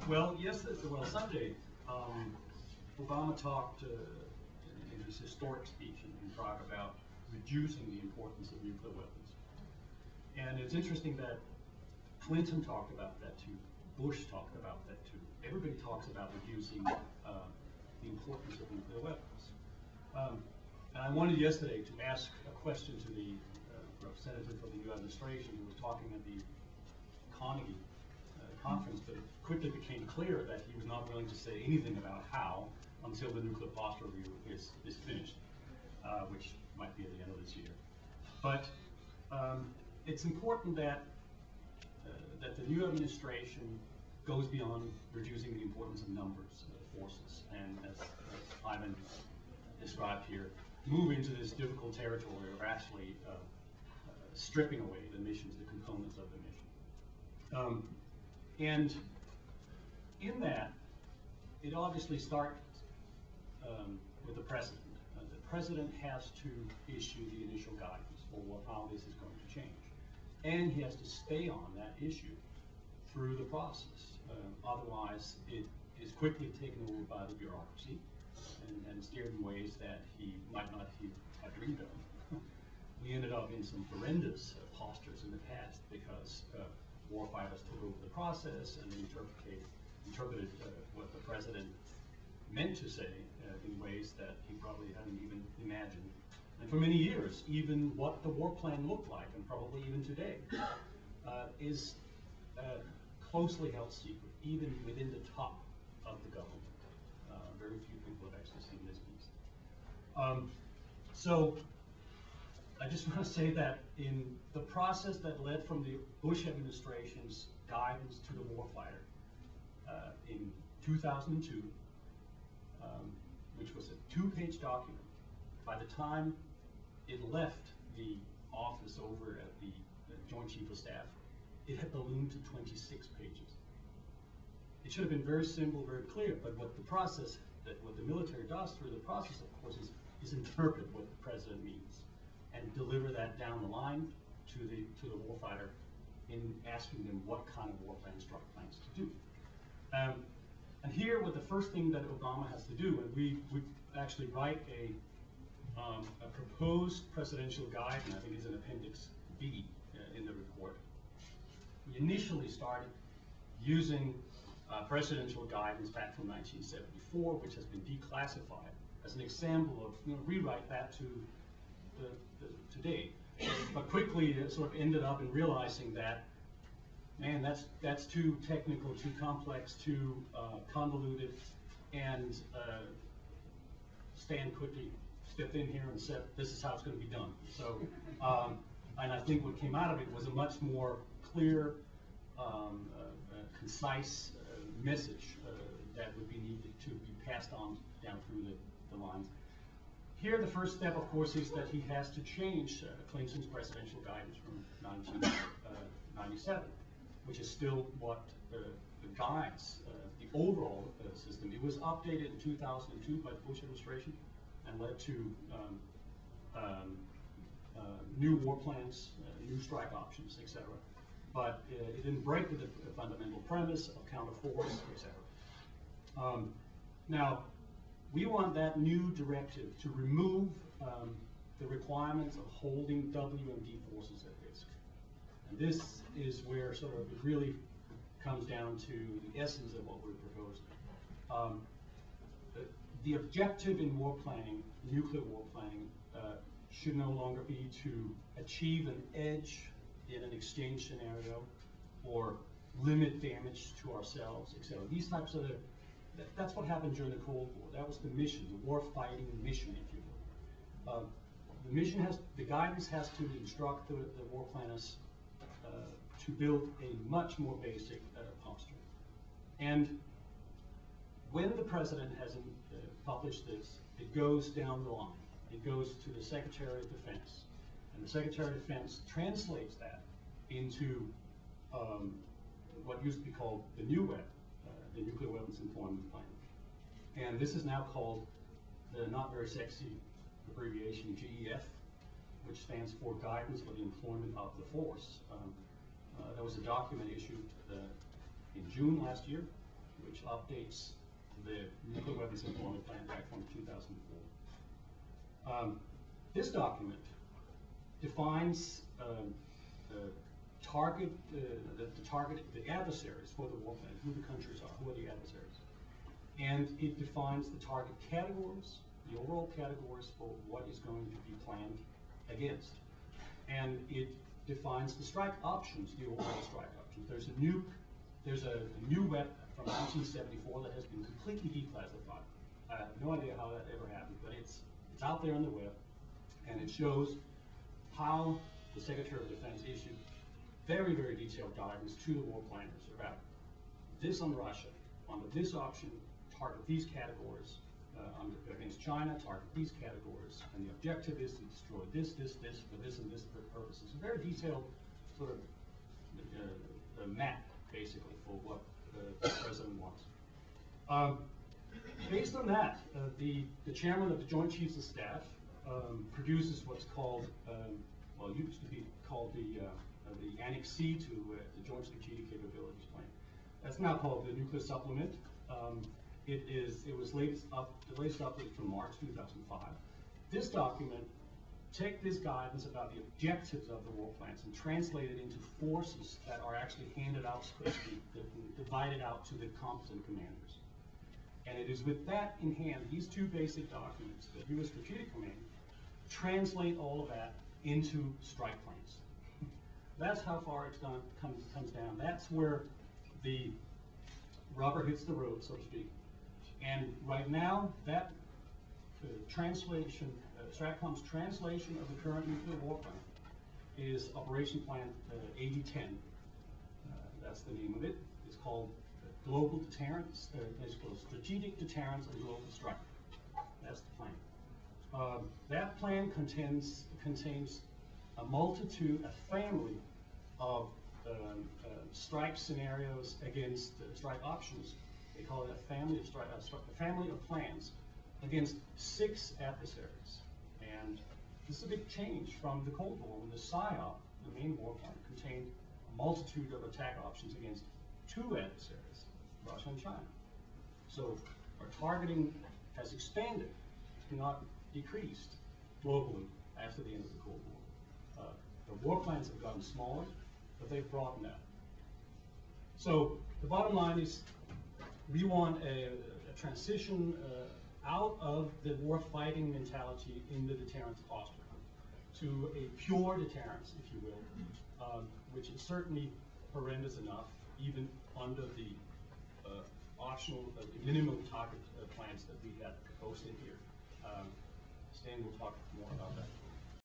Well, yes, well, Sunday, Obama talked in his historic speech in Prague about reducing the importance of nuclear weapons. And it's interesting that Clinton talked about that too. Bush talked about that too. Everybody talks about reducing the importance of nuclear weapons. And I wanted yesterday to ask a question to the representative for the new administration who was talking at the Carnegie conference, but it quickly became clear that he was not willing to say anything about how until the nuclear posture review is finished, which might be at the end of this year. But it's important that that the new administration goes beyond reducing the importance of numbers of forces, and as Ivan described here, move into this difficult territory of actually stripping away the missions, the components of the mission. And in that, it obviously starts with the president. The president has to issue the initial guidance for how this is going to change. And he has to stay on that issue through the process. Otherwise, it is quickly taken over by the bureaucracy and steered in ways that he might not have dreamed of. We ended up in some horrendous postures in the past because warfighters took over the process and interpreted what the president meant to say in ways that he probably hadn't even imagined. And for many years, even what the war plan looked like, and probably even today, is closely held secret, even within the top of the government. Very few people have actually seen this piece. So I just want to say that in the process that led from the Bush administration's guidance to the warfighter in 2002, which was a 2-page document, by the time it left the office over at the Joint Chief of Staff, it had ballooned to 26 pages. It should have been very simple, very clear, but what the military does through the process, of course, is interpret what the president means and deliver that down the line to the warfighter in asking them what kind of war plan struck plans to do. And here, with the first thing that Obama has to do, and we actually write a proposed presidential guide, and I think it's in Appendix B in the report. We initially started using presidential guidance back from 1974, which has been declassified, as an example of rewrite that to today. But quickly it sort of ended up in realizing that, man, that's too technical, too complex, too convoluted, and Stan quickly stepped in here and said, this is how it's going to be done. So, and I think what came out of it was a much more clear, concise message that would be needed to be passed on down through the lines. Here, the first step, of course, is that he has to change Clinton's presidential guidance from 1997, which is still what guides the overall system. It was updated in 2002 by the Bush administration and led to new war plans, new strike options, etc. But it didn't break with the fundamental premise of counterforce, etc. Now, we want that new directive to remove the requirements of holding WMD forces at risk. And this is where sort of it really comes down to the essence of what we're proposing. The objective in war planning, nuclear war planning, should no longer be to achieve an edge in an exchange scenario or limit damage to ourselves, etc. These types of that's what happened during the Cold War. That was the mission, the war-fighting mission, if you will. The guidance has to instruct the war planners to build a much more basic posture. And when the president has published this, it goes down the line. It goes to the Secretary of Defense. And the Secretary of Defense translates that into what used to be called the NUWEP, the Nuclear Weapons Employment Plan. And this is now called the not very sexy abbreviation GEF, which stands for Guidance for the Employment of the Force. There was a document issued in June last year, which updates the Nuclear Weapons Employment Plan back from 2004. This document defines the adversaries for the war plan, who the countries are, who are the adversaries. And it defines the target categories, the overall categories for what is going to be planned against. And it defines the strike options, the overall strike options. There's a new weapon from 1974 that has been completely declassified. I have no idea how that ever happened, but it's out there on the web, and it shows how the Secretary of Defense issued very, very detailed guidance to the war planners about this on Russia, under this option, target these categories, against China, target these categories, and the objective is to destroy this, for this and this purposes. A very detailed sort of map, basically, for what the President wants. Based on that, the Chairman of the Joint Chiefs of Staff produces what's called, well, it used to be called the Annex C to the Joint Strategic Capabilities Plan. That's now called the Nuclear Supplement. It was latest updated from March 2005. This document take this guidance about the objectives of the war plans and translate it into forces that are actually handed out, divided out to the competent commanders. And it is with that in hand, these two basic documents, the U.S. Strategic Command, translate all of that into strike plans. That's how far it's comes down. That's where the rubber hits the road, so to speak. And right now, that translation, STRATCOM's translation of the current nuclear war plan is Operation Plan 8010. That's the name of it. It's called Global Deterrence. It's called Strategic Deterrence and Global Strike. That's the plan. That plan contains a multitude, a family of strike scenarios against strike options. They call it a family of a family of plans against 6 adversaries. And this is a big change from the Cold War, when the PSYOP, the main war plan, contained a multitude of attack options against 2 adversaries, Russia and China. So our targeting has expanded, not decreased, globally after the end of the Cold War. The war plans have gotten smaller, but they've broadened out. So the bottom line is, we want a transition out of the war-fighting mentality in the deterrence posture to a pure deterrence, if you will, which is certainly horrendous enough, even under the optional minimum target plans that we had proposed in here. Stan will talk more about that.